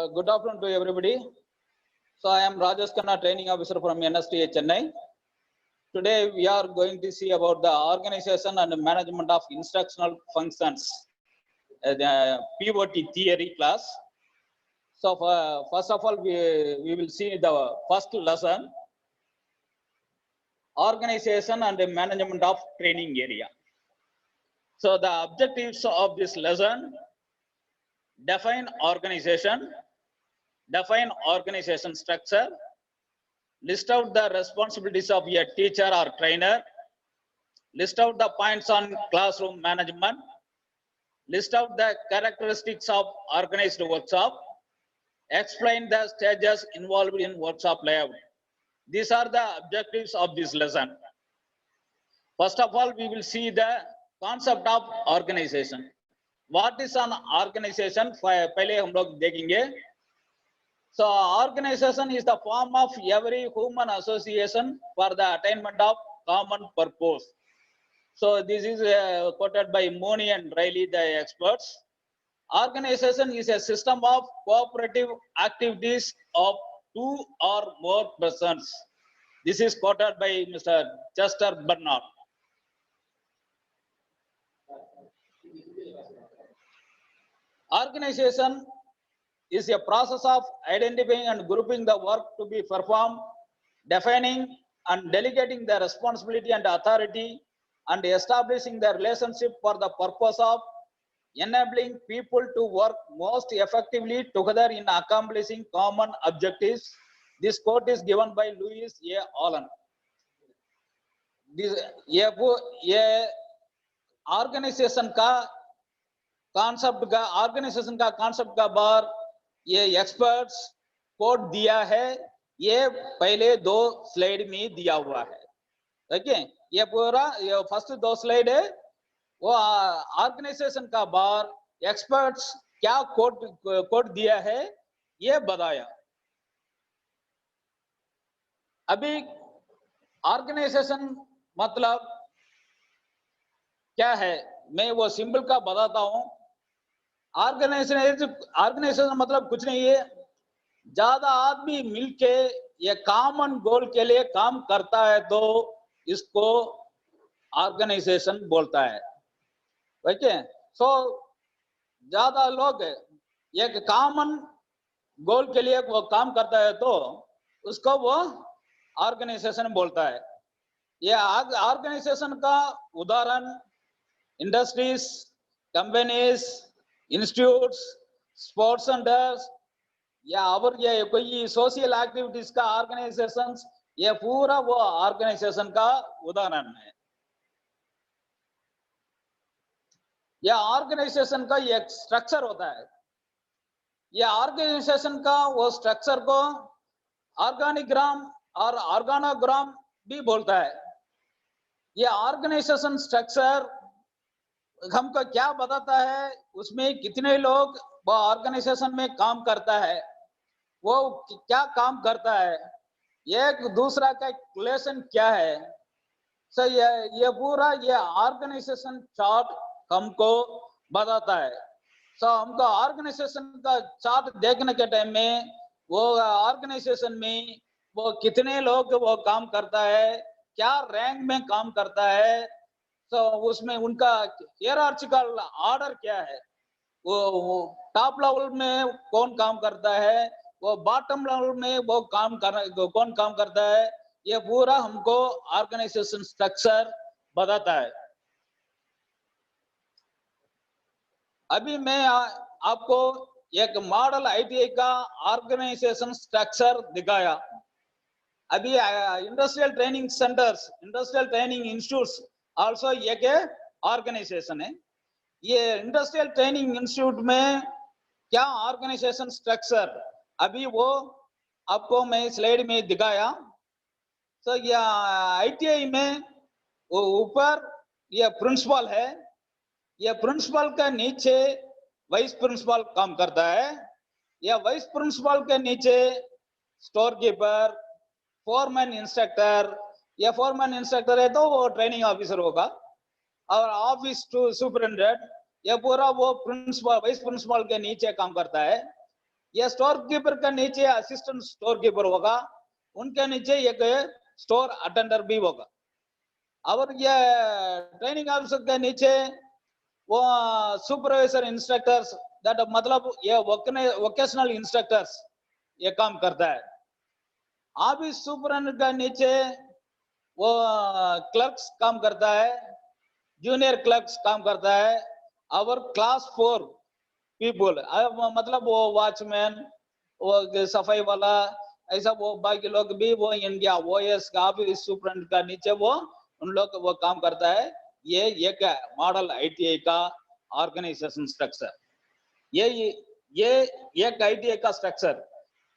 Good afternoon to everybody. So I am Rajesh Khanna, training officer from NSTA Chennai. Today we are going to see about the organization and management of instructional functions, the POT theory class. So first of all, we will see the first lesson, organization and management of training area. So the objectives of this lesson: define organization structure, list out the responsibilities of a teacher or trainer, list out the points on classroom management, list out the characteristics of organized workshop, explain the stages involved in workshop layout. These are the objectives of this lesson. First of all, we will see the concept of organization. What is an organization? पहले हम लोग देखेंगे. So organization is the form of every human association for the attainment of common purpose. So this is quoted by Mooney and Riley, the experts. Organization is a system of cooperative activities of two or more persons. This is quoted by Mr. Chester Bernard. Organization is a process of identifying and grouping the work to be performed, defining and delegating the responsibility and authority, and establishing the relationship for the purpose of enabling people to work most effectively together in accomplishing common objectives. This quote is given by Louis A. Allen. ये organization का concept का बार ये experts code दिया है, ये पहले दो slide में दिया हुआ है. देखिए ये पूरा ये फर्स्ट दो स्लाइड है, वो ऑर्गेनाइजेशन का बार एक्सपर्ट्स क्या कोड दिया है ये बताया. अभी ऑर्गेनाइजेशन मतलब क्या है, मैं वो सिंबल का बताता हूं. ऑर्गेनाइजेशन मतलब कुछ नहीं है, ज्यादा आदमी मिलके ये कॉमन गोल के लिए काम करता है तो इसको ऑर्गेनाइजेशन बोलता है. ठीक है. सो ज्यादा लोग एक कॉमन गोल के लिए वो काम करता है तो उसको वो ऑर्गेनाइजेशन बोलता है. ये ऑर्गेनाइजेशन का उदाहरण industries, companies, institutes, sports centres या और ये कोई सोशल एक्टिविटीज का ऑर्गेनाइजेशन, ये पूरा वो ऑर्गेनाइजेशन का उदाहरण है. यह ऑर्गेनाइजेशन का एक स्ट्रक्चर होता है. यह ऑर्गेनाइजेशन का वो स्ट्रक्चर को ऑर्गेनिग्राम और ऑर्गेनोग्राम भी बोलता है. यह ऑर्गेनाइजेशन स्ट्रक्चर हमको क्या बताता है, उसमें कितने लोग वो ऑर्गेनाइजेशन में काम करता है, वो क्या काम करता है, एक दूसरा का रिलेशन क्या है. सो ये पूरा ये ऑर्गेनाइजेशन चार्ट हमको बताता है. सो हमको ऑर्गेनाइजेशन का चार्ट देखने के टाइम में वो ऑर्गेनाइजेशन में वो कितने लोग वो काम करता है, क्या रैंक में काम करता है, तो उसमें उनका हियरार्चिकल ऑर्डर क्या है, वो टॉप लेवल में कौन काम करता है, वो बॉटम लेवल में वो कौन काम करता है, ये पूरा हमको ऑर्गेनाइजेशन स्ट्रक्चर बताता है. अभी मैं आपको एक मॉडल आईटीआई का ऑर्गेनाइजेशन स्ट्रक्चर दिखाया. अभी industrial training centres, industrial training institutes also एक ऑर्गेनाइजेशन है. ये इंडस्ट्रियल ट्रेनिंग इंस्टीट्यूट में क्या ऑर्गेनाइजेशन स्ट्रक्चर अभी वो आपको मैं स्लाइड में दिखाया. तो ये आईटीआई में वो ऊपर ये प्रिंसिपल है, ये प्रिंसिपल के नीचे वाइस प्रिंसिपल काम करता है. या वाइस प्रिंसिपल के नीचे स्टोर कीपर, फोरमैन इंस्ट्रक्टर. या फोरमैन इंस्ट्रक्टर है तो वो ट्रेनिंग ऑफिसर होगा, और ऑफिस टू सुपरिटेंडेंट, ये पूरा वो प्रिंसिपल वाइस प्रिंसिपल के नीचे काम करता है. ये स्टोर कीपर का नीचे असिस्टेंट स्टोर कीपर होगा, उनके नीचे एक स्टोर अटेंडर भी होगा। और ये ट्रेनिंग ऑफिसर के नीचे वो सुपरवाइजर इंस्ट्रक्टर्स, दैट मतलब ये वोकेशनल इंस्ट्रक्टर्स ये काम करता है। ऑफिस सुपरिटेंडेंट का नीचे वो क्लर्क्स काम करता है, जूनियर क्लर्क्स काम करता है, और क्लास 4 पीपल मतलब वो वॉचमैन, वो सफाई वाला, ऐसा वो बाकी लोग भी वो इनके ओएस का ऑफिस सुपरिटेंडेंट का नीचे वो उन लोग वो काम करता है। ये एक मॉडल आईटीआई का ऑर्गेनाइजेशन स्ट्रक्चर। ये एक आईटीआई का स्ट्रक्चर,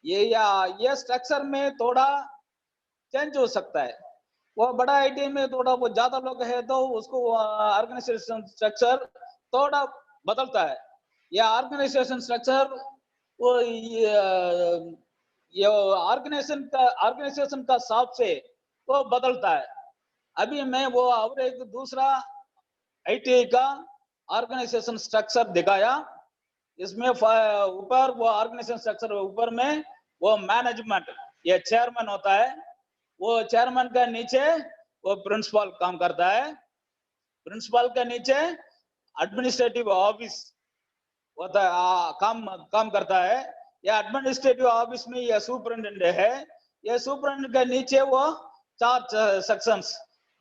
ये स्ट्रक्चर में थोड़ा चेंज हो सकता है। वो बड़ा आईटीआई में थोड़ा वो ज्यादा लोग है तो उसको ऑर्गेनाइजेशन स्ट्रक्चर थोड़ा बदलता है। ये ऑर्गेनाइजेशन स्ट्रक्चर वो ये ऑर्गेनाइजेशन का हिसाब से वो बदलता है। अभी मैं वो और एक दूसरा आईटीआई का ऑर्गेनाइजेशन स्ट्रक्चर दिखाया। इसमें ऊपर वो ऑर्गेनाइजेशन स्ट्रक्चर ऊपर में वो मैनेजमेंट, ये चेयरमैन होता है, वो चेयरमैन का नीचे वो प्रिंसिपल काम करता है, प्रिंसिपल के नीचे एडमिनिस्ट्रेटिव ऑफिस होता है, काम करता है। ये एडमिनिस्ट्रेटिव ऑफिस में ये सुपरिटेंडेंट है। ये सुपरिटेंडेंट के नीचे वो 4 sections,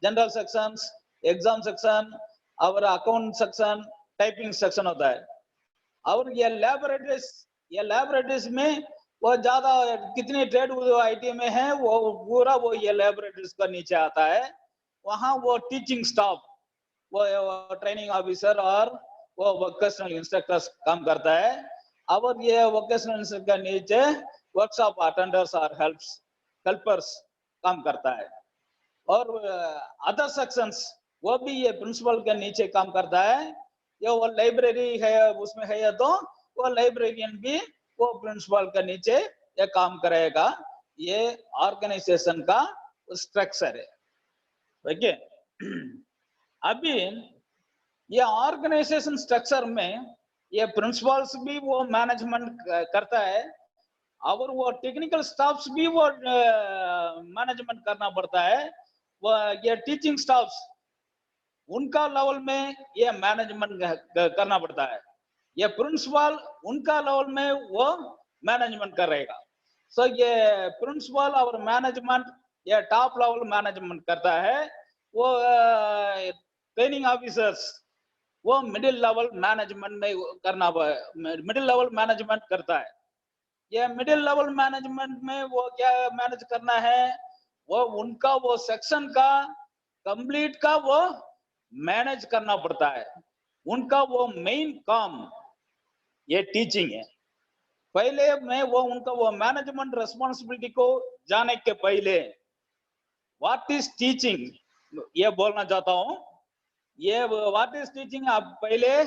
general sections, exam section और अकाउंट सेक्शन, टाइपिंग सेक्शन होता है। और ये लैबोरेटरीज में वो ज्यादा कितनी ट्रेड आईटी में है वो पूरा वो ये लैबोरेटरीज का नीचे आता है। वहाँ वो टीचिंग स्टाफ, वो ट्रेनिंग ऑफिसर और वो वोकेशनल इंस्ट्रक्टर्स काम करता है। और ये वोकेशनल इंस्ट्रक्टर के नीचे वर्कशॉप अटेंडर्स और हेल्पर्स काम करता है। और अदर सेक्शंस वो भी ये प्रिंसिपल के नीचे काम करता है। ये वो लाइब्रेरी है उसमें है तो वो लाइब्रेरियन भी वो प्रिंसिपल के नीचे ये काम करेगा। ये ऑर्गेनाइजेशन का स्ट्रक्चर है। ओके, अभी ये ऑर्गेनाइजेशन स्ट्रक्चर में ये प्रिंसिपल्स भी वो मैनेजमेंट करता है और वो टेक्निकल स्टाफ्स भी वो मैनेजमेंट करना पड़ता है। वो ये टीचिंग स्टाफ्स उनका लेवल में ये मैनेजमेंट करना पड़ता है। ये प्रिंसिपल उनका लेवल में वो मैनेजमेंट करेगा। सो ये प्रिंसिपल और मैनेजमेंट ये टॉप लेवल मैनेजमेंट करता है। वो ट्रेनिंग ऑफिसर्स वो मिडिल लेवल मैनेजमेंट में करना, मिडिल लेवल मैनेजमेंट करता है। ये मिडिल लेवल मैनेजमेंट में वो क्या मैनेज करना है, वो उनका वो सेक्शन का कंप्लीट का वो मैनेज करना पड़ता है। उनका वो मेन काम ये टीचिंग है। पहले मैं वो उनका वो मैनेजमेंट रिस्पांसिबिलिटी को जाने के पहले व्हाट इज टीचिंग ये बोलना चाहता हूं। ये व्हाट इज टीचिंग आप पहले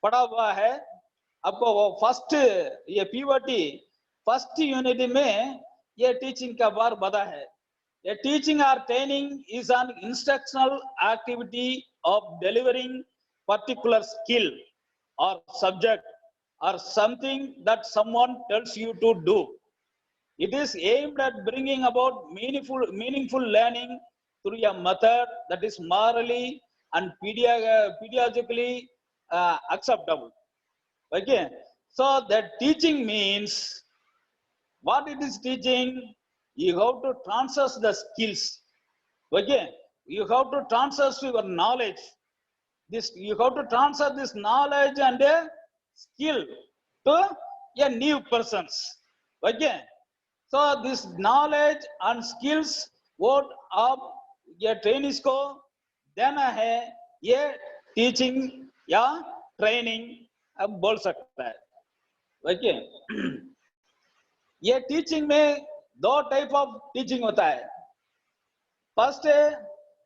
पढ़ा हुआ है आपको। वो फर्स्ट ये पीओटी फर्स्ट यूनिट में ये टीचिंग का बार बता है। A teaching or training is an instructional activity of delivering particular skill or subject or something that someone tells you to do. It is aimed at bringing about meaningful learning through a method that is morally and pedagogically acceptable. Okay, so that teaching means what it is teaching. You have to transfer the skills. Okay, you have to transfer your knowledge. You have to transfer this knowledge and skill to a new persons. Okay, so this knowledge and skills what आप ये trainees को देना है, ये teaching या training अब बोल सकता है। Okay, ये teaching में 2 टाइप ऑफ टीचिंग होता है। फर्स्ट है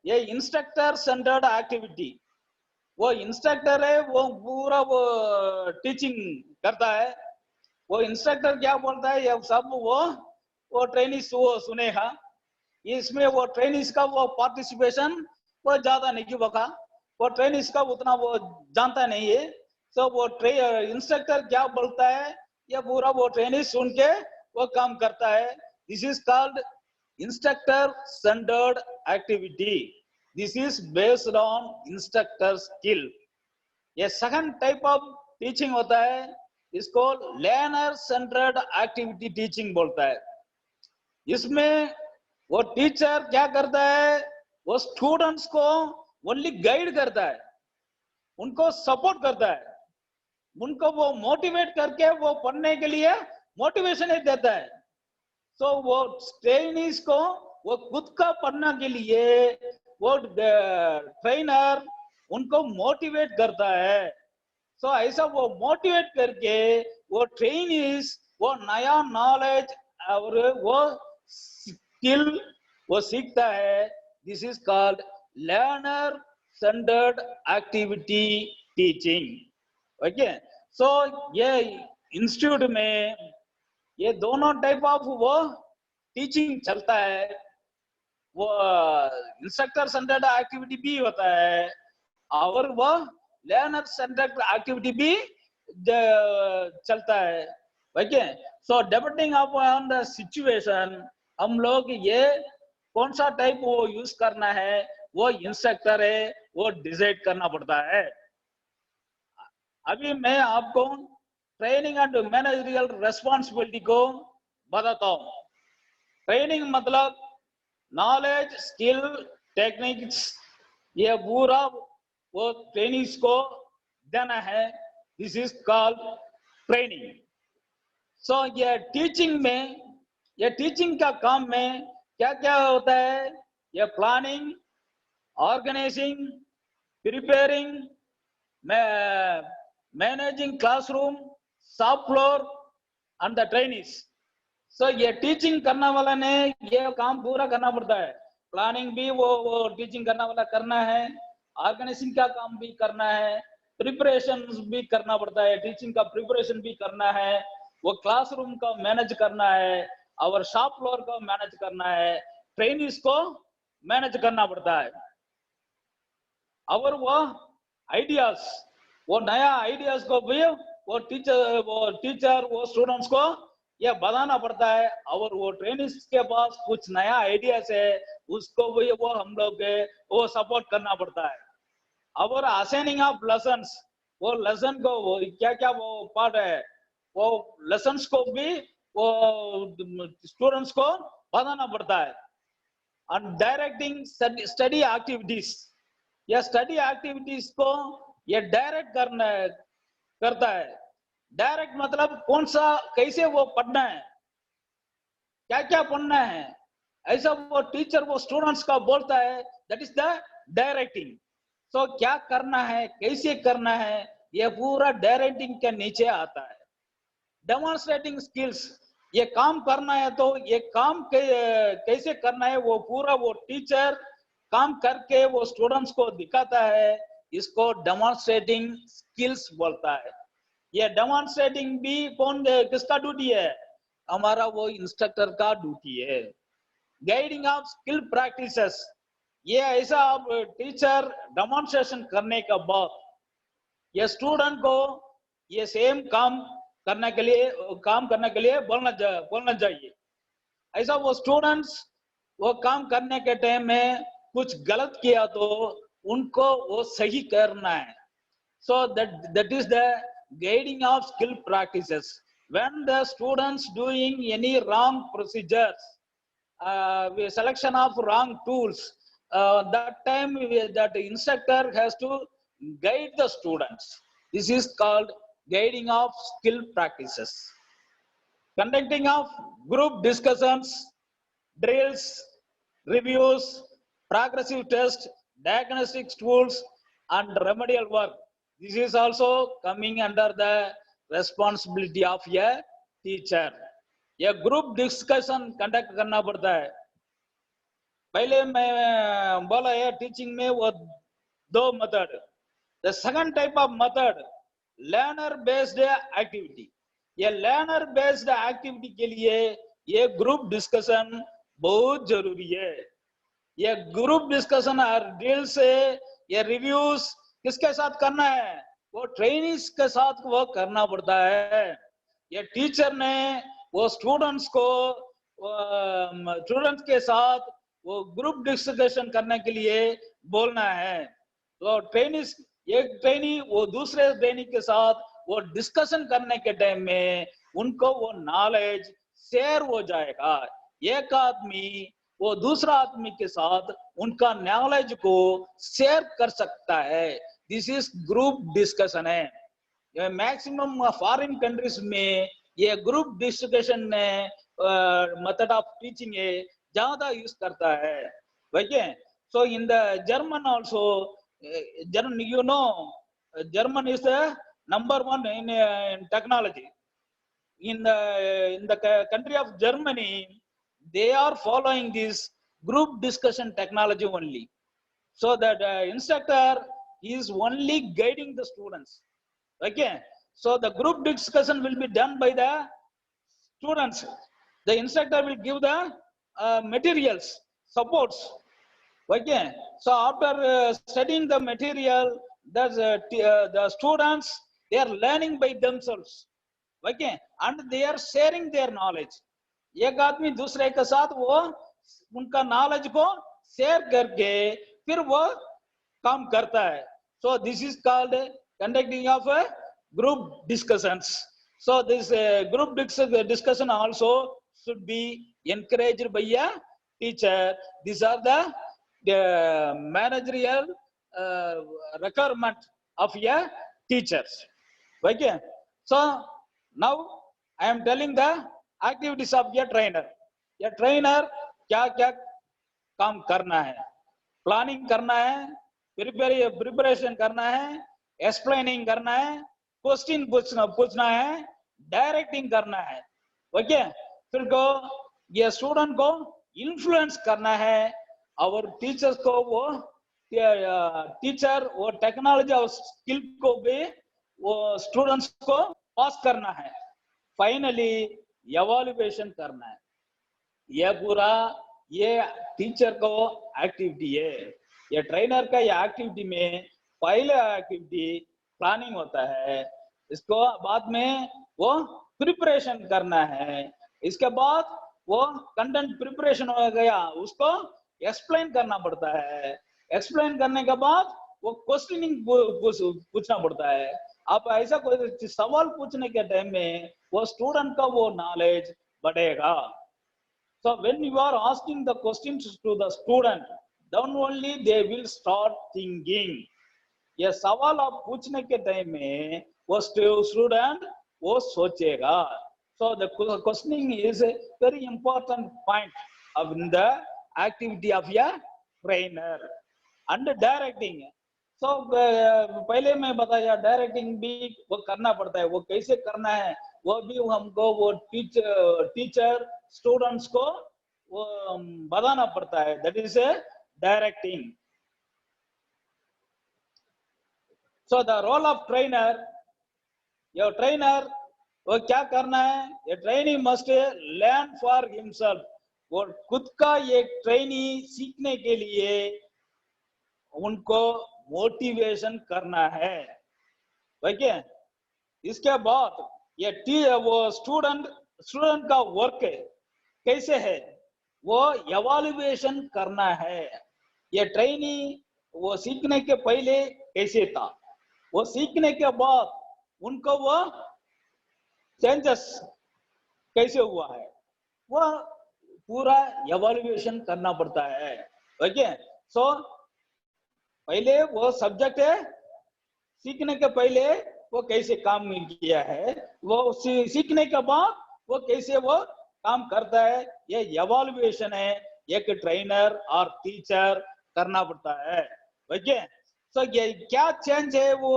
ये इंस्ट्रक्टर सेंटर्ड एक्टिविटी। वो इंस्ट्रक्टर है वो पूरा वो टीचिंग करता है। वो इंस्ट्रक्टर क्या बोलता है ये सब वो ट्रेनिंग्स वो सुनेगा। इसमें वो ट्रेनिंग्स का वो पार्टिसिपेशन वो ज्यादा नहीं होगा। वो ट्रेनिंग्स का उतना वो जानता नहीं है। तो वो इंस्ट्रक्टर क्या बोलता है ये पूरा वो ट्रेनी सुन के वो काम करता है. This is called instructor centred activity. This is based on instructor skill. ये सेकंड टाइप ऑफ टीचिंग होता है, इसको लर्नर सेंटर्ड एक्टिविटी टीचिंग बोलता है. इसमें वो टीचर क्या करता है, वो स्टूडेंट्स को ओनली गाइड करता है, उनको सपोर्ट करता है, उनको वो मोटिवेट करके वो पढ़ने के लिए मोटिवेशन देता है. तो वो ट्रेनीज को वो खुद का पढ़ने के लिए वो ट्रेनर उनको मोटिवेट करता है. तो ऐसा वो मोटिवेट करके वो ट्रेनीज वो नया नॉलेज और वो स्किल वो सीखता है. This is called learner centred activity teaching. Okay, so ये इंस्टीट्यूट में ये दोनों टाइप ऑफ वो टीचिंग चलता है. वो इंस्ट्रक्टर सेंटर्ड एक्टिविटी भी होता है और वो लर्नर सेंटर्ड एक्टिविटी भी चलता है. Okay, so depending upon the situation हम लोग ये कौन सा टाइप वो यूज करना है वो इंस्ट्रक्टर है वो डिसाइड करना पड़ता है. अभी मैं आपको ट्रेनिंग एंड मैनेजरियल रेस्पॉन्सिबिलिटी को बताता हूँ. ट्रेनिंग मतलब नॉलेज स्किल टेक्निक्स ये पूरा वो ट्रेनिंग्स को देना है. This is called training. So ये टीचिंग में ये टीचिंग का काम में क्या क्या होता है, ये planning, organising, preparing, managing classroom, shop floor and the trainings. So ये टीचिंग करने वाला ने ये काम पूरा करना पड़ता है. प्लानिंग भी वो टीचिंग करने वाला करना है, ऑर्गेनाइजिंग का काम भी करना है, प्रिपरेशन भी करना पड़ता है, टीचिंग का प्रिपरेशन भी करना है, वो क्लासरूम का मैनेज करना है और शॉप फ्लोर को मैनेज करना है, ट्रेनिंग्स को मैनेज करना पड़ता है. और वो आइडियाज वो नया आइडियाज को भी वो टीचर वो स्टूडेंट्स को ये बताना पड़ता है. और वो ट्रेनिंग्स के पास कुछ नया आइडियाज है उसको भी वो हम लोग वो सपोर्ट करना पड़ता है. और असाइनिंग ऑफ लेसन्स वो लेसन को वो क्या क्या वो पार्ट है वो लेसन्स को भी वो स्टूडेंट्स को बताना पड़ता है. और डायरेक्टिंग स्टडी एक्टिविटीज या स्टडी एक्टिविटीज को ये डायरेक्ट करता है. डायरेक्ट मतलब कौन सा कैसे वो पढ़ना है, क्या क्या पढ़ना है, ऐसा वो टीचर वो स्टूडेंट्स का बोलता है. That is the directing. So क्या करना है कैसे करना है ये पूरा डायरेक्टिंग के नीचे आता है. डेमोन्स्ट्रेटिंग स्किल्स ये काम करना है तो ये काम कैसे करना है वो पूरा वो टीचर काम करके वो स्टूडेंट्स को दिखाता है. इसको डेमोन्स्ट्रेटिंग स्किल्स बोलता है. ये डेमोन्स्ट्रेटिंग भी कौन किसका ड्यूटी है, हमारा वो इंस्ट्रक्टर का ड्यूटी है. गाइडिंग ऑफ स्किल प्रैक्टिसेस ये ऐसा आप टीचर डेमोन्स्ट्रेशन करने के बाद ये स्टूडेंट को ये सेम काम करने के लिए बोलना चाहिए. ऐसा वो स्टूडेंट्स वो काम करने के टाइम में कुछ गलत किया तो उनको वो सही करना है. सो that is the guiding of skill practices. When the students doing any wrong procedures, selection of wrong tools, that time that instructor has to guide the students. This is called guiding of skill practices. Conducting of group discussions, drills, reviews, progressive tests, diagnostic tools, and remedial work. This is also coming under the responsibility of a teacher. ये group discussion conduct करना पड़ता है. पहले मैं बोला है teaching में वो दो method. The second type of method learner based activity. ये लर्नर बेस्ड एक्टिविटी के लिए ये ग्रुप डिस्कशन बहुत जरूरी है. ये ग्रुप डिस्कशन और ड्रिल से ये रिव्यूज किसके साथ करना है, वो ट्रेनिंग्स के साथ वो करना पड़ता है. ये टीचर ने वो स्टूडेंट्स को स्टूडेंट्स के साथ वो ग्रुप डिस्कशन करने के लिए बोलना है। तो ट्रेनिस एक ट्रेनी वो दूसरे ट्रेनी के साथ वो डिस्कशन करने के टाइम में उनको वो नॉलेज शेयर हो जाएगा। एक आदमी वो दूसरा आदमी के साथ उनका नॉलेज को शेयर कर सकता है। दिस इज ग्रुप डिस्कशन है। मैक्सिमम फॉरेन कंट्रीज में ये group discussion method of teaching ज्यादा यूज करता है। Okay, so in the German also, German, you know, German is the number one in technology. In the country of Germany, they are following this group discussion technology only. So that instructor is only guiding the students. Okay, so the group discussion will be done by the students. The instructor will give the materials, supports. Okay, so after studying the material, the students, they are learning by themselves. Okay, and they are sharing their knowledge. एक आदमी दूसरे के साथ वो उनका knowledge को share करके फिर वो काम करता है। So this is called conducting of group discussions. So this group discussion also should be encouraged by a teacher. These are the managerial requirement of a teachers. Okay, so now I am telling the activities of a trainer. A trainer क्या क्या काम करना है? Planning करना है, preparation करना है, explaining करना है, क्वेश्चन पूछना है, डायरेक्टिंग करना है। ओके, फिर को ये स्टूडेंट को इन्फ्लुएंस करना है और टीचर्स को वो टीचर वो टेक्नोलॉजी और स्किल को भी वो स्टूडेंट्स को पास करना है। फाइनली एवल्यूएशन करना है। ये पूरा ये टीचर को एक्टिविटी है। ये ट्रेनर का ये एक्टिविटी में पहले एक्टिविटी प्लानिंग होता है, इसको बाद में वो प्रिपरेशन करना है, इसके बाद वो कंटेंट प्रिपरेशन हो गया उसको एक्सप्लेन करना पड़ता है, एक्सप्लेन करने के बाद वो क्वेश्चनिंग पूछना पड़ता है। आप ऐसा कोई सवाल पूछने के टाइम में वो स्टूडेंट का वो नॉलेज बढ़ेगा। So when you are asking the questions to the student, then only they will start thinking. ये सवाल आप पूछने के टाइम में वो स्टूडेंट वो सोचेगा। So the questioning is a very important point of the activity of a trainer. And directing, so पहले मैं बताया डायरेक्टिंग भी वो करना पड़ता है। वो कैसे करना है वो भी हमको वो टीचर स्टूडेंट्स को वो बताना पड़ता है। That is a directing. So the role of trainer, your trainer वो क्या करना है? ये trainee must learn for himself. वो खुद का एक ट्रेनी सीखने के लिए उनको मोटिवेशन करना है। ओके, इसके बाद ये वो स्टूडेंट का वर्क कैसे है वो एवल्यूएशन करना है। ये ट्रेनी वो सीखने के पहले कैसे था, वो सीखने के बाद उनको वो चेंजेस कैसे हुआ है, वो पूरा एवल्यूएशन करना पड़ता है। ओके, सो पहले वो सब्जेक्ट है, सीखने के पहले वो कैसे काम किया है, वो सीखने के बाद वो कैसे वो काम करता है, ये एवल्यूएशन है एक ट्रेनर और टीचर करना पड़ता है। ओके, सो ये क्या चेंज है, वो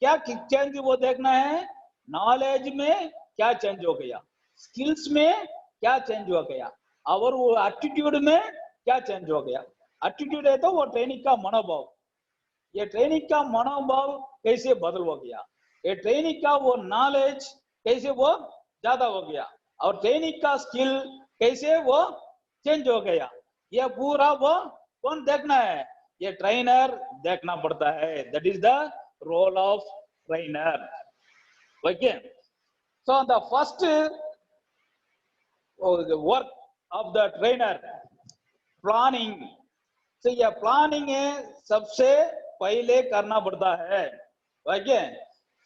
क्या चेंज वो देखना है। नॉलेज में क्या चेंज हो गया, स्किल्स में क्या चेंज हो गया, और वो एटीट्यूड में क्या चेंज हो गया। एटीट्यूड है तो वो ट्रेनिंग का मनोभाव, ये ट्रेनिंग का मनोभाव कैसे बदल हो गया, ये ट्रेनिंग का वो नॉलेज कैसे वो ज्यादा हो गया, और ट्रेनिंग का स्किल कैसे वो चेंज हो गया। ये पूरा वो कौन देखना है? ये ट्रेनर देखना पड़ता है। That is the role of trainer. Okay, So the first the work of the trainer, planning. So ये प्लानिंग है सबसे पहले करना पड़ता है, ओके.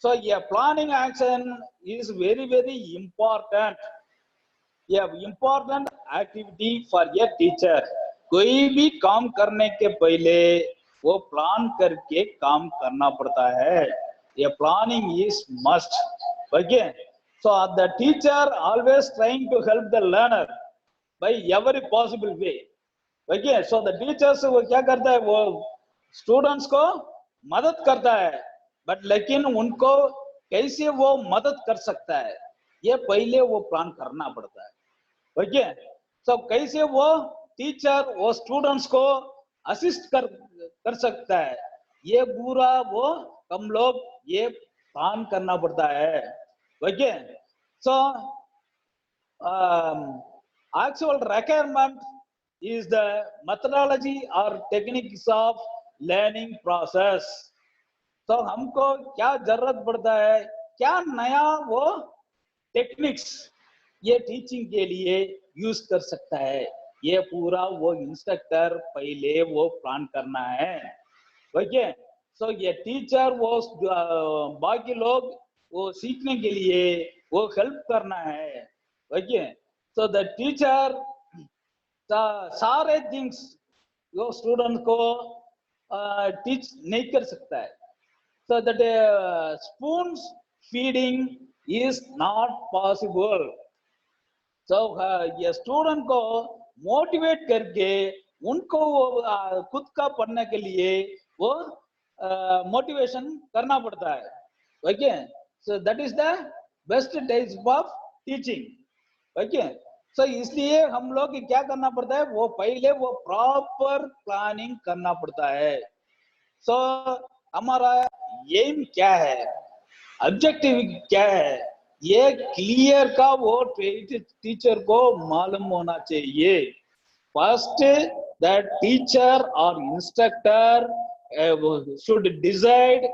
सो ये planning action is very very important. ये important activity for a teacher. कोई भी काम करने के पहले वो प्लान करके काम करना पड़ता है. ये planning is must, okay. So the teacher always trying to help the learner by every possible way. Okay. So the teachers वो क्या करता है, वो स्टूडेंट्स को मदद करता है, बट लेकिन उनको कैसे वो मदद कर सकता है ये पहले वो प्लान करना पड़ता है. ओके. सो कैसे वो टीचर वो स्टूडेंट्स को असिस्ट कर सकता है ये पूरा वो हम लोग ये प्लान करना पड़ता है. Okay. So actual requirement is the methodology or techniques of learning process. तो हमको क्या जरूरत पड़ता है, क्या नया वो टेक्निक्स ये टीचिंग के लिए यूज कर सकता है, ये पूरा वो इंस्ट्रक्टर पहले वो प्लान करना है. ओके. सो ये टीचर वो बाकी लोग वो सीखने के लिए वो हेल्प करना है. ओके. सो द टीचर सारे थिंग्स वो स्टूडेंट को टीच नहीं कर सकता है. So that spoon feeding is not possible. So ये स्टूडेंट को मोटिवेट करके उनको वो खुद का पढ़ने के लिए वो मोटिवेशन करना पड़ता है. Okay. So that is the best type of teaching. Okay. So इसलिए हम लोग क्या करना पड़ता है, वो पहले वो प्रॉपर प्लानिंग करना पड़ता है. सो हमारा एम क्या है, ऑब्जेक्टिव क्या है, ये क्लियर का वो टीचर को मालूम होना चाहिए. फर्स्ट दैट टीचर और instructor should decide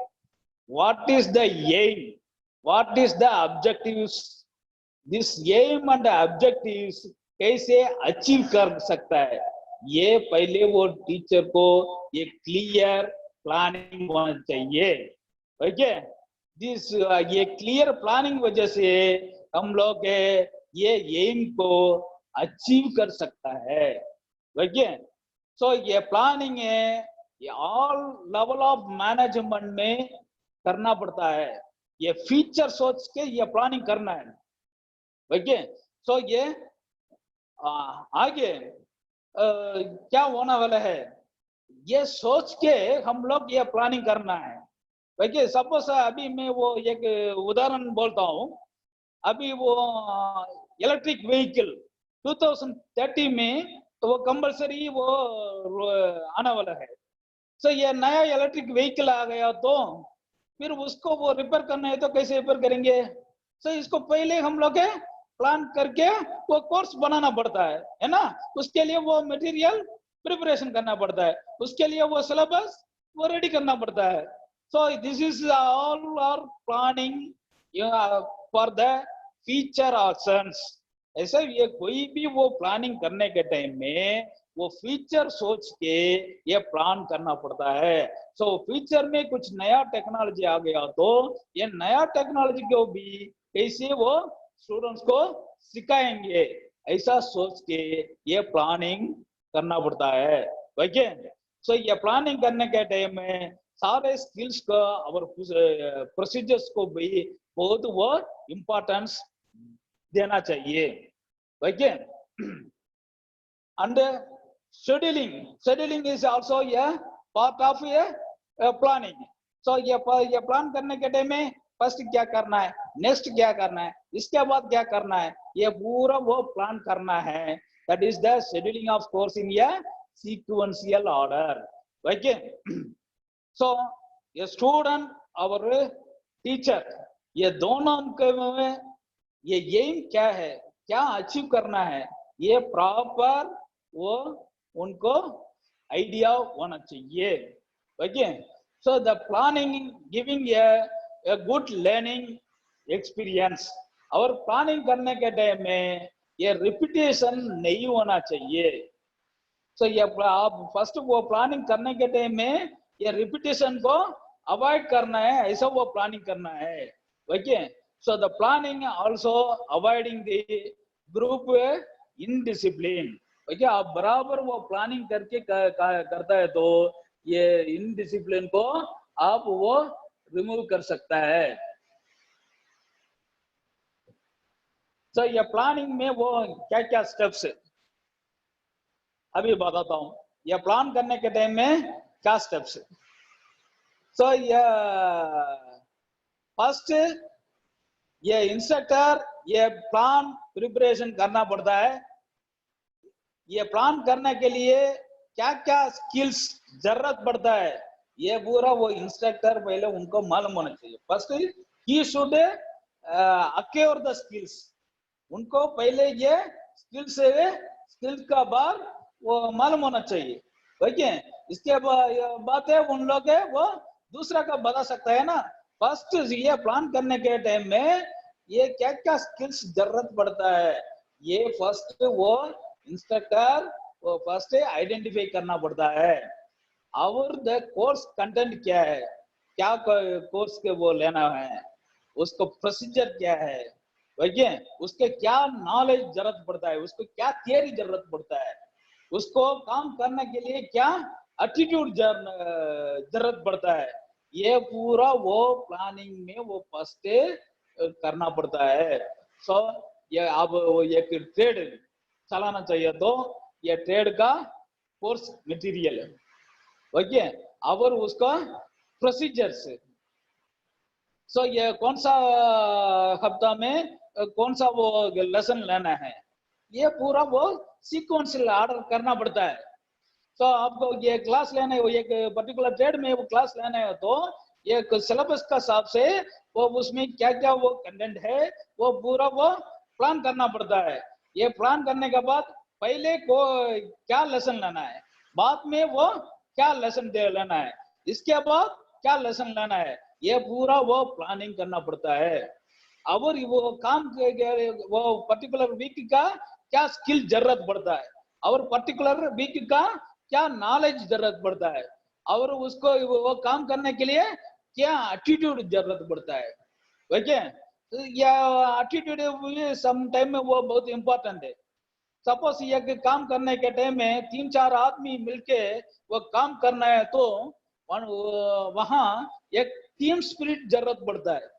what is the aim, what is the objectives. This aim and objectives कैसे अचीव कर सकता है ये पहले वो टीचर को ये क्लियर प्लानिंग होना चाहिए. ओके. दिस ये क्लियर प्लानिंग वजह से हम लोग ये एम को अचीव कर सकता है. ओके. सो ये प्लानिंग है ये ऑल लेवल ऑफ मैनेजमेंट में करना पड़ता है. ये फ्यूचर सोच के ये प्लानिंग करना है. ओके. सो ये आगे क्या होने वाला है ये सोच के हम लोग ये प्लानिंग करना है. देखिए सपोज अभी मैं वो एक उदाहरण बोलता हूँ. अभी वो इलेक्ट्रिक व्हीकल 2030 में तो वो कंपल्सरी वो आने वाला है. सो ये नया इलेक्ट्रिक व्हीकल आ गया तो फिर उसको वो रिपेयर करना है तो कैसे रिपेयर करेंगे. सो इसको पहले हम लोग प्लान करके वो कोर्स बनाना पड़ता है ना. उसके लिए वो मटेरियल प्रिपरेशन करना पड़ता है, उसके लिए वो सिलेबस वो रेडी करना पड़ता है. So this is all our planning for the future options. ऐसे ये कोई भी वो प्लानिंग करने के टाइम में वो फ्यूचर सोच के ये प्लान करना पड़ता है. सो फ्यूचर में कुछ नया टेक्नोलॉजी आ गया तो ये नया टेक्नोलॉजी को भी कैसे वो स्टूडेंट्स को सिखाएंगे ऐसा सोच के ये प्लानिंग करना पड़ता है. ओके. सो ये प्लानिंग करने के टाइम में सारे स्किल्स को और प्रोसीजर्स को भी बहुत वो इम्पोर्टेंस देना चाहिए. Okay. And scheduling is also ये पार्ट ऑफ ये प्लानिंग. सो ये प्लान करने के टाइम में फर्स्ट क्या करना है, नेक्स्ट क्या करना है, इसके बाद क्या करना है, ये पूरा वो प्लान करना है. That is the scheduling of course in a sequential order. Okay. So a student और teacher ये दोनों में ये एम क्या है, क्या अचीव करना है, ये प्रॉपर वो उनको आइडिया होना चाहिए. Okay. So the planning giving a good learning experience और प्लानिंग करने के टाइम में ये रिपीटेशन नहीं होना चाहिए। सो ये आप फर्स्ट वो प्लानिंग करने के टाइम में ये रिपीटेशन को अवॉइड करना है, ऐसा वो प्लानिंग करना है। Okay, so the planning also avoiding the group indiscipline. Okay, आप बराबर वो प्लानिंग करके करता है तो ये इनडिसिप्लिन को आप वो रिमूव कर सकता है। सो ये प्लानिंग में वो क्या क्या स्टेप्स अभी बताता हूं। ये प्लान करने के टाइम में क्या स्टेप्स। सो ये फर्स्ट ये इंस्ट्रक्टर ये प्लान प्रिपरेशन करना पड़ता है। ये प्लान करने के लिए क्या क्या स्किल्स जरूरत पड़ता है ये पूरा वो इंस्ट्रक्टर पहले उनको मालूम होना चाहिए। First he should acquire the skills, उनको पहले ये स्किल्स का बार वो मालूम होना चाहिए। ओके, इसके बाद है उन लोग है वो दूसरा का बता सकता है ना। फर्स्ट ये प्लान करने के टाइम में ये क्या क्या स्किल्स जरूरत पड़ता है ये फर्स्ट वो इंस्ट्रक्टर वो फर्स्ट आइडेंटिफाई करना पड़ता है। और द कोर्स कंटेंट क्या है, क्या कोर्स के वो लेना है, उसको प्रोसीजर क्या है, ओके, उसके क्या नॉलेज जरूरत पड़ता है, उसको क्या थियरी जरूरत पड़ता है, उसको काम करने के लिए क्या एटीट्यूड जरूरत पड़ता है, ये पूरा वो प्लानिंग में वो फर्स्ट करना पड़ता है। सो ये अब एक ट्रेड चलाना चाहिए तो ये ट्रेड का कोर्स मटेरियल है। ओके, और उसका प्रोसीजर्स। सो ये कौन सा हफ्ता में कौन सा वो लेसन लेना है ये पूरा वो सीक्वेंशियल ऑर्डर करना पड़ता है। तो आपको ये क्लास लेना है, एक पर्टिकुलर ट्रेड में वो क्लास लेना है तो ये सिलेबस का हिसाब से वो उसमें क्या क्या वो कंटेंट है वो पूरा वो प्लान करना पड़ता है। ये प्लान करने के बाद पहले को क्या लेसन लेना है, बाद में वो क्या लेसन लेना है, इसके बाद क्या लेसन लेना है, ये पूरा वो प्लानिंग करना पड़ता है। और वो काम वो पर्टिकुलर वीक का क्या स्किल जरूरत पड़ता है और पर्टिकुलर वीक का क्या नॉलेज जरूरत पड़ता है और उसको वो काम करने के लिए क्या एटीट्यूड जरूरत पड़ता है। ओके, या एटीट्यूड सम टाइम में वो बहुत इंपॉर्टेंट है। सपोज ये काम करने के टाइम में 3-4 आदमी मिलके वो काम करना है तो वहां एक टीम स्पिरिट जरूरत पड़ता है।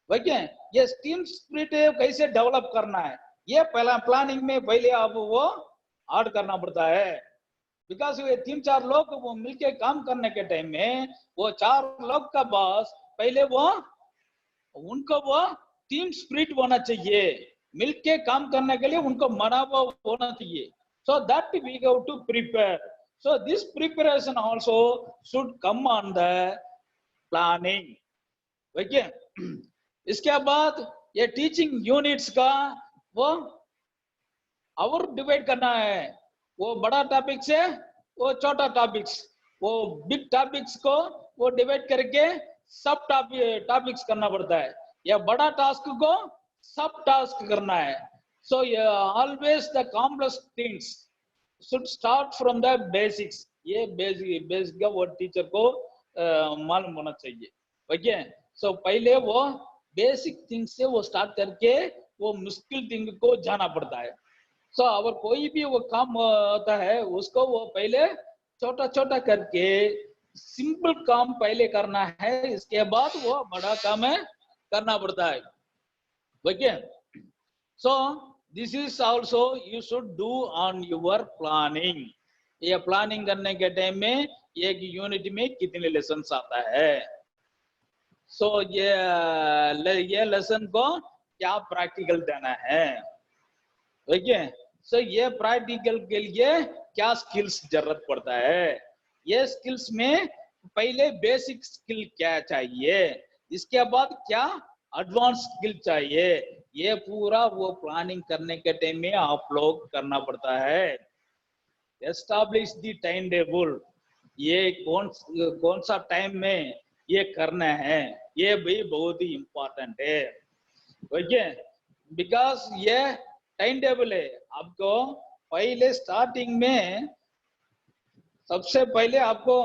ओके, ये टीम स्पिरिट कैसे डेवलप करना है ये पहला प्लानिंग में पहले आप वो ऐड करना पड़ता है। बिकॉज ये 3-4 लोग वो मिलके काम करने के टाइम में वो 4 लोग का बॉस पहले वो उनको वो टीम स्पिरिट होना चाहिए, मिलके काम करने के लिए उनको मनोभाव होना चाहिए। So that we have to prepare. So this preparation also should come on the planning. Okay, इसके बाद ये टीचिंग यूनिट्स का वो और डिवाइड करना है। वो बड़ा टॉपिक से वो छोटा टॉपिक्स, वो बिग टॉपिक्स को वो डिवाइड करके सब टॉपिक्स करना पड़ता है। या बड़ा टास्क को सब टास्क करना है। So always the complex things should start from the basics. ये बेसिक का वो टीचर को मालूम होना चाहिए। ओके, सो पहले वो बेसिक थिंग से वो स्टार्ट करके वो मुश्किल थिंग को जाना पड़ता है। सो अगर कोई भी वो काम होता है उसको वो पहले छोटा छोटा करके सिंपल काम पहले करना है, इसके बाद वो बड़ा काम है करना पड़ता है। Okay, so this is also you should do on your planning. ये प्लानिंग करने के टाइम में एक यूनिट में कितने लेसन आता है। सो ये लेसन को क्या प्रैक्टिकल देना है। ओके, सो ये प्रैक्टिकल के लिए क्या स्किल्स जरूरत पड़ता है, ये स्किल्स में पहले बेसिक स्किल क्या चाहिए, इसके बाद क्या एडवांस स्किल चाहिए, ये पूरा वो प्लानिंग करने के टाइम में आप लोग करना पड़ता है। एस्टैब्लिश द टाइम टेबल, ये कौन सा टाइम में ये करना है ये भी बहुत ही इंपॉर्टेंट है। ओके, बिकॉज ये टाइम टेबल है आपको। पहले स्टार्टिंग में सबसे पहले आपको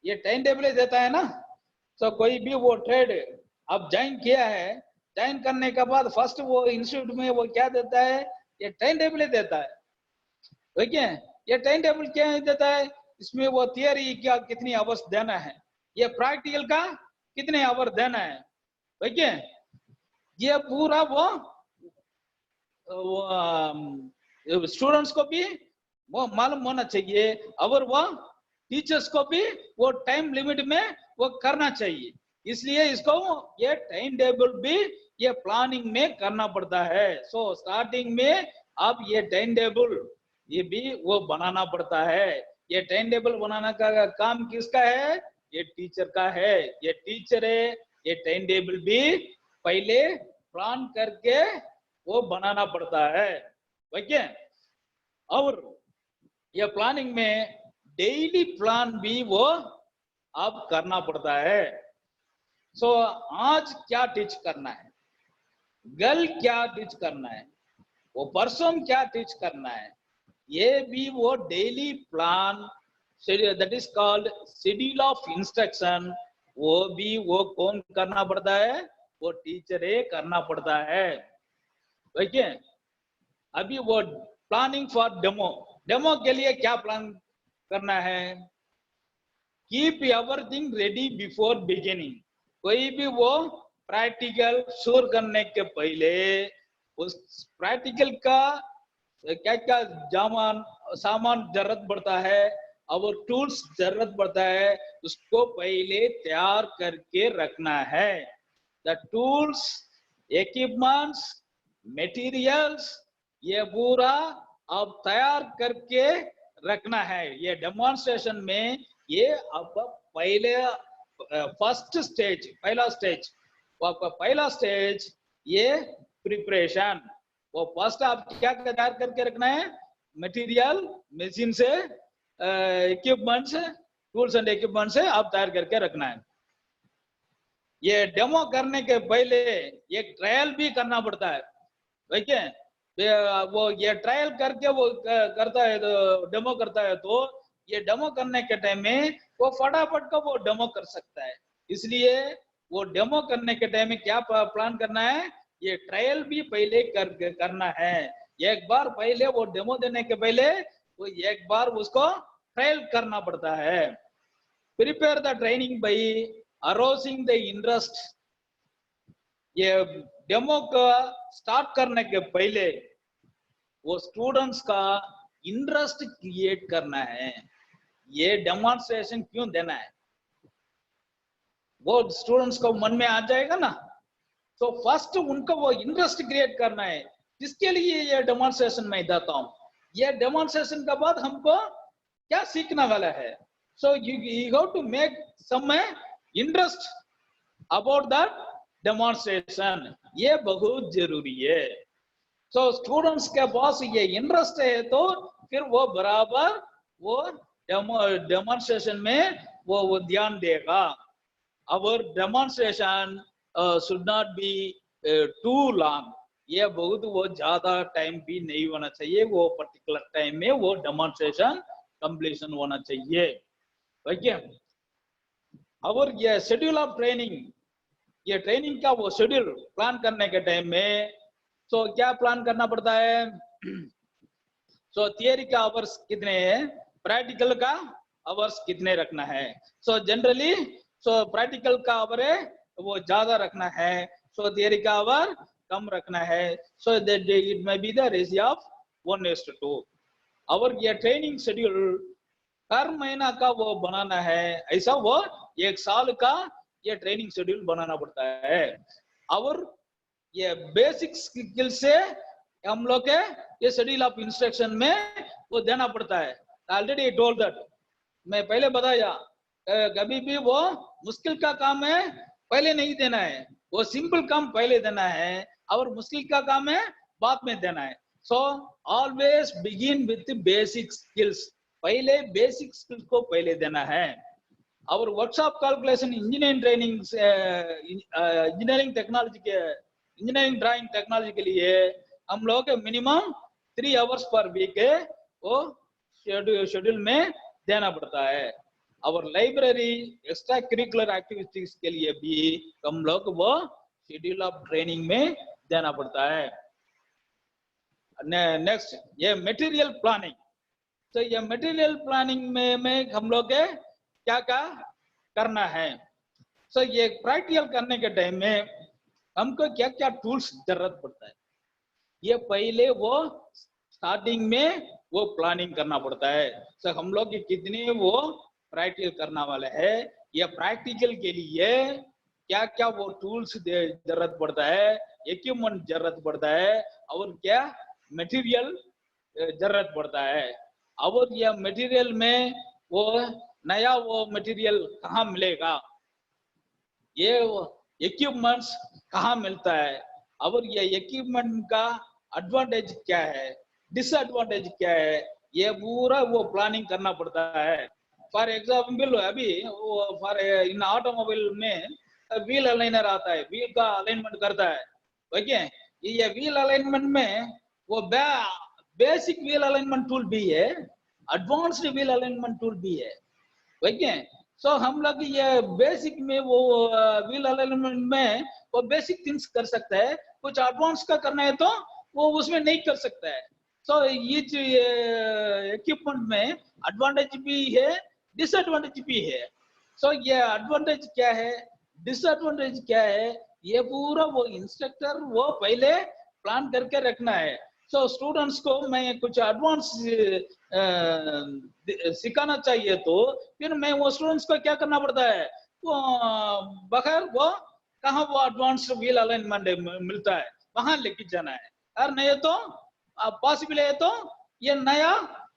ये टाइम टेबल देता है ना। तो कोई भी वो ट्रेड आप ज्वाइन किया है, ज्वाइन करने के बाद फर्स्ट वो इंस्टीट्यूट में वो क्या देता है, ये टाइम टेबल देता है। ओके, ये टाइम टेबल क्या देता है, इसमें वो थियरी क्या कितनी आवर्स देना है, ये प्रैक्टिकल का कितने आवर देना है। ओके, ये पूरा वो स्टूडेंट्स को भी वो मालूम होना चाहिए, और वो टीचर्स को भी वो टाइम लिमिट में वो करना चाहिए। इसलिए इसको ये टाइम टेबल भी ये प्लानिंग में करना पड़ता है। सो स्टार्टिंग में आप ये टाइम टेबल ये भी वो बनाना पड़ता है। ये टाइम टेबल बनाना का काम किसका है, ये टीचर का है। ये टीचर है, ये टाइम टेबल भी पहले प्लान करके वो बनाना पड़ता है। ओके, और ये प्लानिंग में डेली प्लान भी वो अब करना पड़ता है। सो आज क्या टीच करना है, कल क्या टीच करना है, वो परसों क्या टीच करना है, ये भी वो daily plan, that is called schedule of instruction, वो भी वो कौन करना पड़ता है, वो टीचर ही करना पड़ता है। ओके, अभी वो प्लानिंग फॉर डेमो, डेमो के लिए क्या प्लान करना है, keep everything ready before beginning. कोई भी वो प्रैक्टिकल शुरू करने के पहले उस प्रैक्टिकल का क्या क्या सामान जरूरत पड़ता है और टूल्स जरूरत पड़ता है, उसको पहले तैयार करके रखना है। द टूल्स, इक्विपमेंट्स, मटेरियल्स, ये पूरा अब तैयार करके रखना है। ये डेमोन्स्ट्रेशन में ये अब पहले फर्स्ट स्टेज, पहला स्टेज, पहला स्टेज ये प्रिपरेशन। वो फर्स्ट आप क्या तैयार करके रखना है, मटेरियल, मशीन से, इक्विपमेंट से, टूल्स एंड इक्विपमेंट से आप तैयार करके रखना है। ये डेमो करने के पहले एक ट्रायल भी करना पड़ता है। ठीक है, वो ये ट्रायल करके वो करता है, तो डेमो करता है, तो ये डेमो करने के टाइम में वो फटाफट का वो डेमो कर सकता है। इसलिए वो डेमो करने के टाइम में क्या प्लान करना है, ये ट्रायल भी पहले करना है। एक बार पहले वो डेमो देने के पहले वो एक बार उसको ट्रायल करना पड़ता है। Prepare the training by arousing the interest. ये डेमो का स्टार्ट करने के पहले वो स्टूडेंट्स का इंटरेस्ट क्रिएट करना है। ये डेमोन्स्ट्रेशन क्यों देना है, वो स्टूडेंट्स को मन में आ जाएगा ना। तो फर्स्ट उनको वो इंटरेस्ट क्रिएट करना है, जिसके लिए ये डेमोन्स्ट्रेशन मैं देता हूँ। ये डेमोन्स्ट्रेशन के बाद हमको क्या सीखने वाला है, so you have to make some interest about that demonstration, ये बहुत जरूरी है। सो स्टूडेंट्स के पास ये इंटरेस्ट है तो फिर वो बराबर वो डेमोन्स्ट्रेशन में वो ध्यान देगा। Our demonstration should not be too long. ये बहुत वो ज्यादा टाइम भी नहीं होना चाहिए, वो पर्टिकुलर टाइम में वो डेमोन्स्ट्रेशन कंप्लीशन होना चाहिए। ओके, और ये शेड्यूल ऑफ ट्रेनिंग, ये ट्रेनिंग का वो शेड्यूल प्लान करने के टाइम में तो क्या प्लान करना पड़ता है, सो थियरी का आवर्स कितने हैं, प्रैक्टिकल का आवर्स कितने रखना है। सो जनरली सो प्रैक्टिकल का आवर है वो ज्यादा रखना है, सो थियरी का आवर कम रखना है। So that it may be the ratio of 1:2। और ये ट्रेनिंग शेड्यूल हर महीना का वो बनाना है, ऐसा वो एक साल का ये ट्रेनिंग शेड्यूल बनाना पड़ता है। और ये बेसिक स्किल से हम लोग के ये शेड्यूल ऑफ इंस्ट्रक्शन में वो देना पड़ता है। ऑलरेडी टोल्ड दैट, मैं पहले बताया, कभी भी वो मुश्किल का काम है पहले नहीं देना है, वो सिंपल काम पहले देना है और मुश्किल का काम है बाद में देना है। So always begin with basic skills, पहले बेसिक स्किल्स को पहले देना है। और workshop calculation engineering training, engineering technology के इंजीनियरिंग ड्राइंग टेक्नोलॉजी के लिए हम लोग मिनिमम 3 आवर्स पर वीक वो शेड्यूल में देना पड़ता है। और लाइब्रेरी एक्स्ट्रा करिकुलर एक्टिविटीज के लिए भी हम लोग वो शेड्यूल ऑफ ट्रेनिंग में देना पड़ता है। नेक्स्ट ये मटेरियल प्लानिंग। तो ये मटेरियल प्लानिंग में हम लोग क्या क्या करना है। सो ये प्रैक्टिकल करने के टाइम में हमको क्या क्या टूल्स जरूरत पड़ता है, ये पहले वो स्टार्टिंग में वो प्लानिंग करना पड़ता है। सो हम लोग कितने वो प्रैक्टिकल करना वाले है, ये प्रैक्टिकल के लिए क्या क्या वो टूल्स जरूरत पड़ता है, इक्विपमेंट जरूरत पड़ता है, और क्या मटेरियल जरूरत पड़ता है। और ये मटेरियल में वो नया वो मटेरियल कहाँ मिलेगा, ये इक्विपमेंट्स कहाँ मिलता है, और ये इक्विपमेंट का एडवांटेज क्या है, डिसएडवांटेज क्या है, ये पूरा वो प्लानिंग करना पड़ता है। फॉर एग्जाम्पल अभी फॉर इन ऑटोमोबाइल में व्हील अलाइनर आता है, व्हील का अलाइनमेंट करता है। ओके, ये व्हील अलाइनमेंट में वो बेसिक व्हील अलाइनमेंट टूल भी है, एडवांस्ड व्हील अलाइनमेंट टूल भी है। ओके, सो हम लोग ये बेसिक में वो व्हील अलाइनमेंट में वो बेसिक थिंग्स कर सकता है, कुछ एडवांस का करना है तो वो उसमें नहीं कर सकता है। सो ये इक्विपमेंट में एडवांटेज भी है, डिसएडवांटेज भी है। सो ये एडवांटेज क्या है, डिसएडवांटेज क्या है, ये पूरा वो इंस्ट्रक्टर वो पहले प्लान करके रखना है। सो स्टूडेंट्स को मैं कुछ एडवांस सिखाना चाहिए तो फिर मैं वो स्टूडेंट्स को क्या करना पड़ता है, वो बगैर वो कहाँ वो एडवांस व्हील अलाइनमेंट मिलता है वहां लेके जाना है, और नहीं तो पॉसिबल है तो ये नया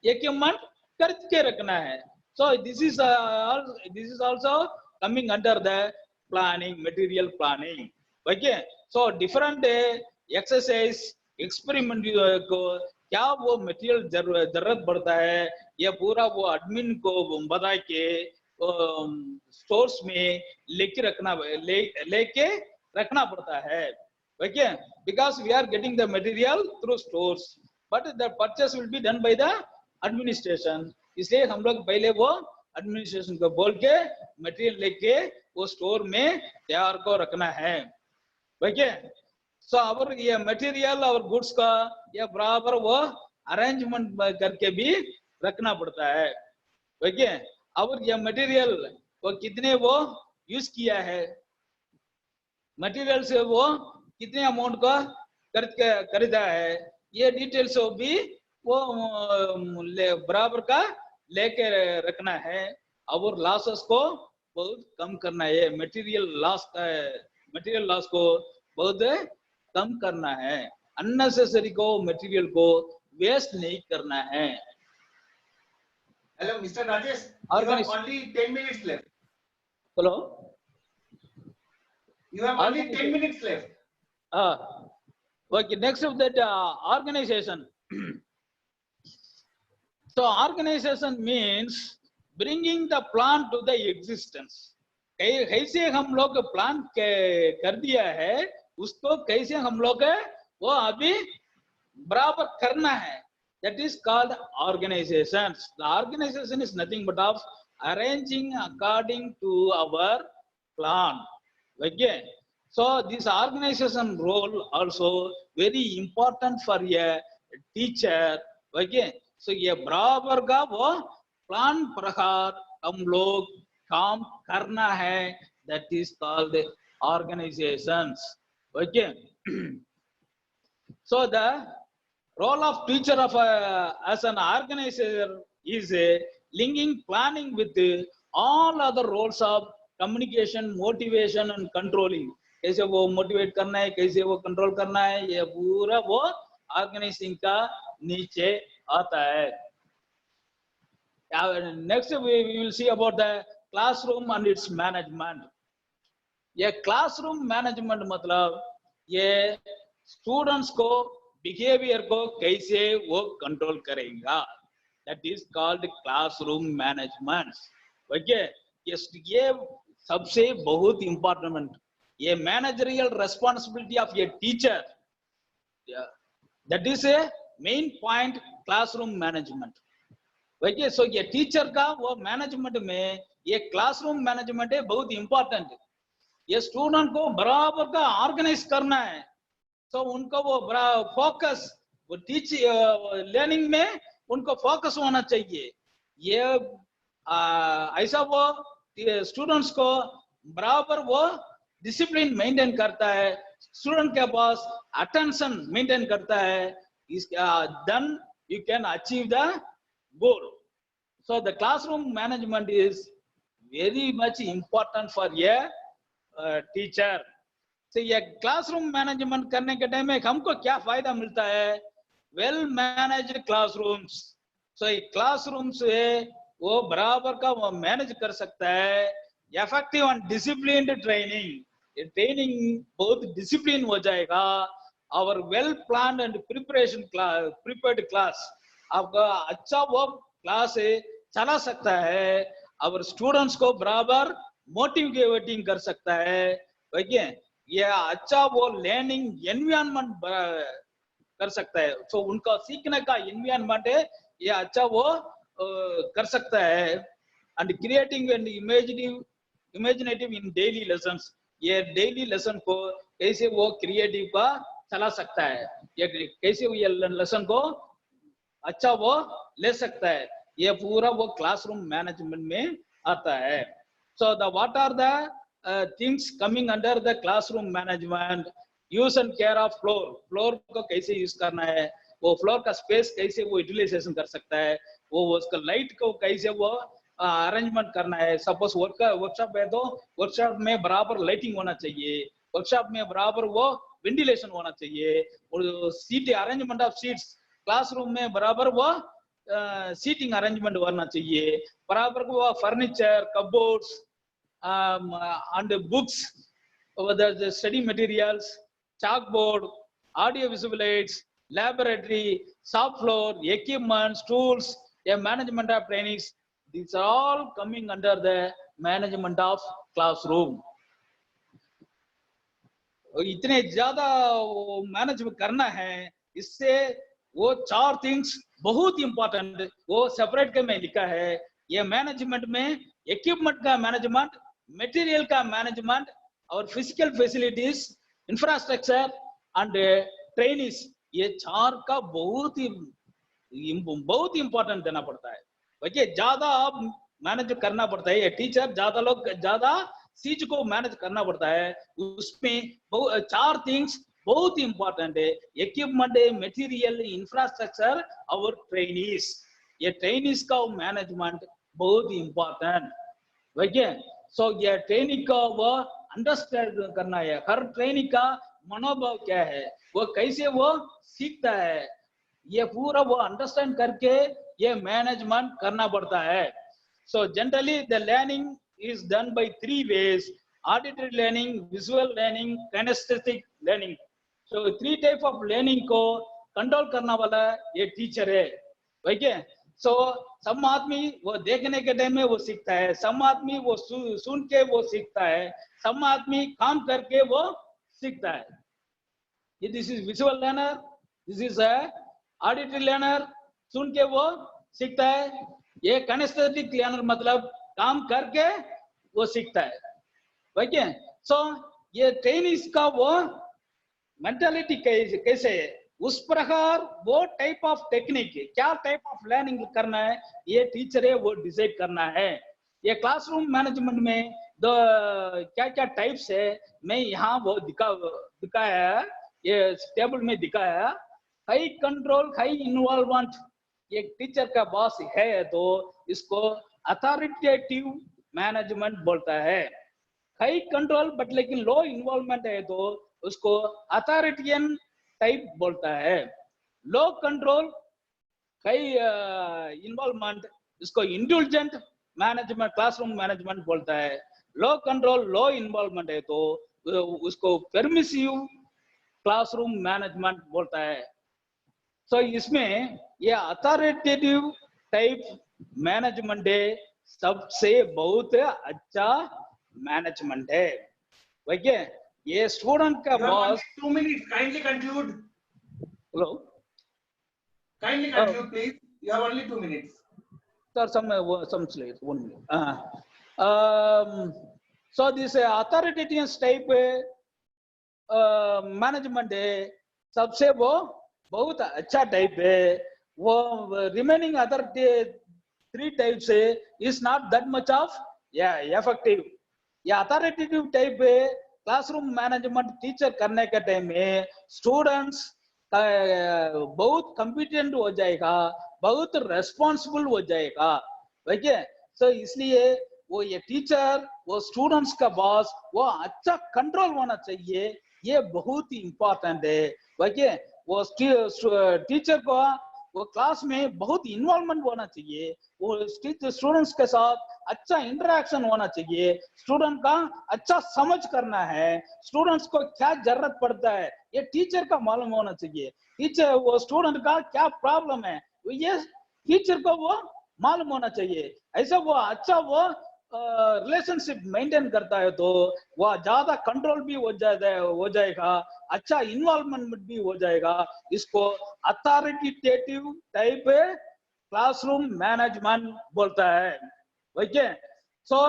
इक्विपमेंट करके रखना है। So this is also coming under the planning, material planning. Okay, so different exercise experiment को क्या वो मटेरियल जरूरत पड़ता है, ये पूरा वो एडमिन को बता के स्टोर्स में लेके रखना पड़ता है। Okay, because we are getting the material through stores, but the purchase will be done by the administration. इसलिए हम लोग पहले वो एडमिनिस्ट्रेशन को बोल के मटेरियल लेके वो स्टोर में तैयार को रखना है। ओके, सो और ये मटेरियल और गुड्स का ये बराबर वो अरेंजमेंट करके भी रखना पड़ता है। ओके, और ये मटेरियल वो कितने वो यूज किया है, मटेरियल से वो कितने अमाउंट का खरीदा है, ये डिटेल्स भी वो बराबर का लेके रखना है। और लॉसेस को बहुत कम करना है, मटेरियल लॉस को बहुत कम करना है, अननेसेसरी को मटेरियल को वेस्ट नहीं करना है। Hello, Mr. Rajesh. You have only 10 minutes left. Hello. You have only 10 minutes left. Okay. Next of that, organization. So organization means bringing the plan to the existence. कैसे हम लोग plan कर दिया है, उसको कैसे हम लोग वो अभी बराबर करना है, that is called organization. The organization is nothing but of arranging according to our plan. Okay, so this organization role also very important for a teacher. Okay, so ये बराबर का वो प्लान प्रकार हम लोग काम करना है, that is called organizations. Okay, so the role of teacher of as an organizer is linking planning with all other roles of communication, motivation and controlling. कैसे वो मोटिवेट करना है, कैसे वो कंट्रोल करना है, ये पूरा वो ऑर्गेनाइजिंग का नीचे आता है। Next we will see about the classroom and its management. ये क्लासरूम मैनेजमेंट मतलब ये स्टूडेंट्स को बिहेवियर को कैसे वो कंट्रोल करेगा, that is called classroom management. Okay, ये सबसे बहुत important, a managerial responsibility of a teacher. Yeah. That is a main point classroom management. Okay, so ये टीचर का वो मैनेजमेंट में ये क्लासरूम मैनेजमेंट है बहुत इंपॉर्टेंट। ये स्टूडेंट को बराबर का ऑर्गेनाइज करना है, तो उनको वो फोकस वो टीच लर्निंग में उनको फोकस होना चाहिए। ये ऐसा वो स्टूडेंट्स को बराबर वो डिसिप्लिन मेंटेन करता है, स्टूडेंट के पास अटेंशन मेंटेन करता है, then you can achieve the goal. So the classroom management is very much important for a teacher. So ये classroom management करने के टाइम में हमको क्या फायदा मिलता है? Well managed classrooms. So ये classrooms है वो बराबर का वो मैनेज कर सकता है। Effective and disciplined training. ये ट्रेनिंग बहुत डिसिप्लिन हो जाएगा। Our well planned and prepared class आपका अच्छा वो क्लास चला सकता है, और स्टूडेंट्स को बराबर मोटिवेटिंग कर सकता है। देखिए ये अच्छा वो लर्निंग एनवायरनमेंट कर सकता है, तो उनका सीखने का एनवायरनमेंट है ये अच्छा वो कर सकता है। And creating and imaginative in daily lessons, ये डेली लेसन को कैसे वो क्रिएटिव का चला सकता है, ये कैसे ये लेसन को अच्छा वो ले सकता है, ये पूरा वो क्लासरूम मैनेजमेंट में आता है। So the what are the things coming under the classroom management? Use and care of floor, floor को कैसे यूज करना है, वो फ्लोर का स्पेस कैसे वो यूटिलाइजेशन कर सकता है, वो उसका लाइट को कैसे वो अरेंजमेंट करना है। सपोज वर्कशॉप है तो वर्कशॉप में बराबर लाइटिंग होना चाहिए, वर्कशॉप में बराबर वो वेंटिलेशन होना चाहिए, और seat arrangement of seats classroom में बराबर वो सीटिंग अरेंजमेंट होना चाहिए, बराबर वो furniture, cupboards and books, the study materials, chalkboard, audio visual aids, laboratory, shop floor, equipments, tools, a management of trainings, these are all coming under the management of classroom. इतने ज्यादा manage करना है, इससे वो 4 थिंग्स बहुत important वो separate के में लिखा है। ये मैनेजमेंट में इक्विपमेंट का मैनेजमेंट, मटेरियल का मैनेजमेंट और physical facilities, infrastructure and trainings, ये 4 का बहुत इंपॉर्टेंट देना पड़ता है। देखिए ज्यादा आप मैनेज करना पड़ता है, ये टीचर ज्यादा चीज को मैनेज करना पड़ता है, उसमें 4 थिंग्स बहुत इंपॉर्टेंट है, इक्विपमेंट, मटेरियल, इंफ्रास्ट्रक्चर और ट्रेनिंग्स। ये ट्रेनिंग्स का मैनेजमेंट बहुत इंपॉर्टेंट। देखिए सो ये ट्रेनिंग का वो अंडरस्टैंड करना है, हर ट्रेनिंग का मनोभाव क्या है, वो कैसे वो सीखता है, ये पूरा वो अंडरस्टैंड करके ये मैनेजमेंट करना पड़ता है। So generally the learning is done by 3 ways: auditory learning, visual learning, kinesthetic learning. So 3 type of learning को कंट्रोल करना वाला ये टीचर है। ठीक है, सो सब आदमी वो देखने के टाइम में वो सीखता है, सब आदमी वो सुन के वो सीखता है, सब आदमी काम करके वो सीखता है। ये this is visual learner, this is auditory learner, सुन के वो सीखता है। ये किनेस्थेटिक लर्नर मतलब काम करके वो सीखता है। ठीक है, सो ये ट्रेनिंग्स का वो मेंटालिटी कैसे है, उस प्रकार वो टाइप ऑफ टेक्निक, क्या टाइप ऑफ लर्निंग करना है, ये टीचर है वो डिसाइड करना है। ये क्लासरूम मैनेजमेंट में क्या क्या टाइप्स है, मैं यहाँ वो दिखाया है, ये टेबल में दिखाया। हाई कंट्रोल, हाई इन्वॉल्वमेंट, ये टीचर का बॉस है तो इसको अथॉरिटेटिव मैनेजमेंट बोलता है। हाई कंट्रोल बट लेकिन लो इन्वॉल्वमेंट है तो उसको अथॉरिटियन टाइप बोलता है। लो कंट्रोल, हाई इन्वॉल्वमेंट, इसको इंटेलिजेंट मैनेजमेंट, क्लासरूम मैनेजमेंट बोलता है। लो कंट्रोल, लो इन्वॉल्वमेंट है तो उसको परमिसिव क्लासरूम मैनेजमेंट बोलता है। सो इसमें ये अथॉरिटेटिव टाइप मैनेजमेंट है, सबसे बहुत अच्छा मैनेजमेंट है। देखिए ये स्टूडेंट का You have only boss 2 minutes. Kindly conclude. Hello Kindly conclude, please. You have only 2 minutes. sir some slide 1 minute so this authoritarian type management है सबसे वो बहुत अच्छा टाइप है वो रिमेनिंग अदर 3 टाइप्स है is not that much of effective या authoritative type है क्लासरूम मैनेजमेंट टीचर करने के टाइम में स्टूडेंट्स बहुत कॉम्पिटेंट हो जाएगा बहुत रेस्पॉन्सिबल हो जाएगा ठीक है सो इसलिए वो ये टीचर वो स्टूडेंट्स का बॉस वो अच्छा कंट्रोल होना चाहिए ये बहुत ही इंपॉर्टेंट है देखिए वो टीचर को वो क्लास में बहुत इन्वॉल्वमेंट होना चाहिए वो स्टूडेंट्स के साथ अच्छा इंटरेक्शन होना चाहिए स्टूडेंट का अच्छा समझ करना है स्टूडेंट्स को क्या जरूरत पड़ता है ये टीचर का मालूम होना चाहिए टीचर वो स्टूडेंट का क्या प्रॉब्लम है ये टीचर को वो मालूम होना चाहिए ऐसा वो अच्छा वो रिलेशनशिप मेंटेन करता है तो वह ज्यादा कंट्रोल भी हो जाएगा अच्छा इन्वॉल्वमेंट भी हो जाएगा इसको अथॉरिटेटिव टाइप क्लासरूम मैनेजमेंट बोलता है ओके सो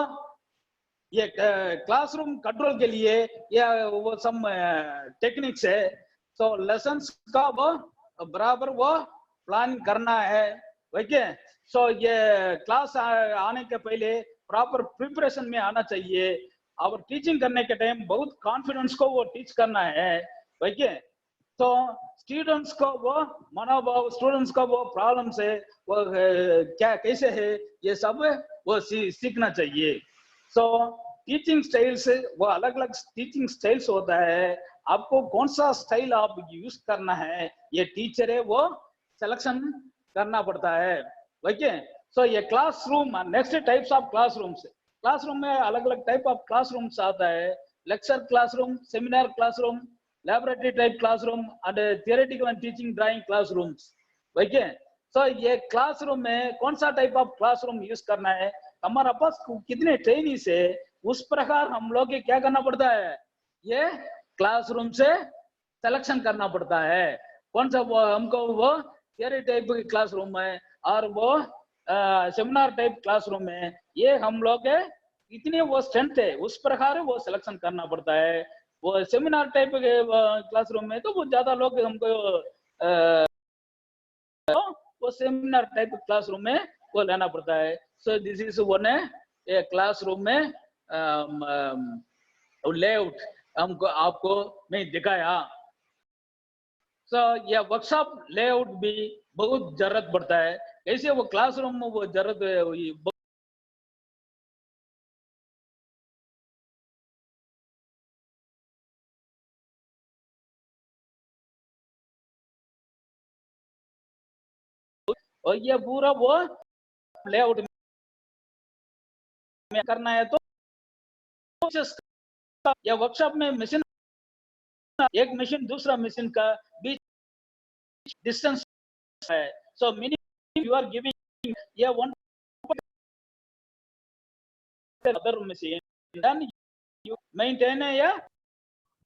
ये क्लासरूम कंट्रोल के लिए ये वो सम टेक्निक्स है सो लेसन्स का वो बराबर वो प्लान करना है ओके सो ये क्लास आने के पहले प्रॉपर प्रिपरेशन में आना चाहिए और टीचिंग करने के टाइम बहुत कॉन्फिडेंस को वो टीच करना है ओके तो स्टूडेंट्स को वो मनोभाव स्टूडेंट्स का वो प्रॉब्लम से वो क्या कैसे है ये सब वो सीखना चाहिए सो टीचिंग स्टाइल्स वो अलग अलग टीचिंग स्टाइल्स होता है आपको कौन सा स्टाइल आप यूज करना है ये टीचर है वो सिलेक्शन करना पड़ता है ओके सो ये classroom next types of classroom में अलग अलग टाइप ऑफ क्लासरूम्स आता है lecture classroom seminar classroom laboratory type classroom and theoretical and teaching drawing classrooms okay so ये क्लासरूम में कौन सा टाइप ऑफ क्लासरूम यूज करना है हमारे पास कितने ट्रेनिंग्स है उस प्रकार हम लोग क्या करना पड़ता है ये क्लासरूम से सिलेक्शन करना पड़ता है कौन सा वो हमको वो थियरी टाइप की क्लासरूम है और वो सेमिनार टाइप क्लासरूम है ये हम लोग इतने वो स्ट्रेंथ है उस प्रकार वो सिलेक्शन करना पड़ता है वो सेमिनार टाइप के क्लासरूम में तो वो ज्यादा लोग हमको वो सेमिनार टाइप क्लासरूम में वो लेना पड़ता है सो दिस इज वन है क्लासरूम में लेआउट हमको आपको मैं दिखाया सो ये वर्कशॉप लेआउट भी बहुत जरूरत पड़ता है कैसे वो क्लासरूम में वो जरूरत और ये पूरा वो लेआउट में करना है तो या वर्कशॉप में मशीन एक मशीन दूसरा मशीन का बीच डिस्टेंस है so minimum you are giving ये one other machine then you maintain a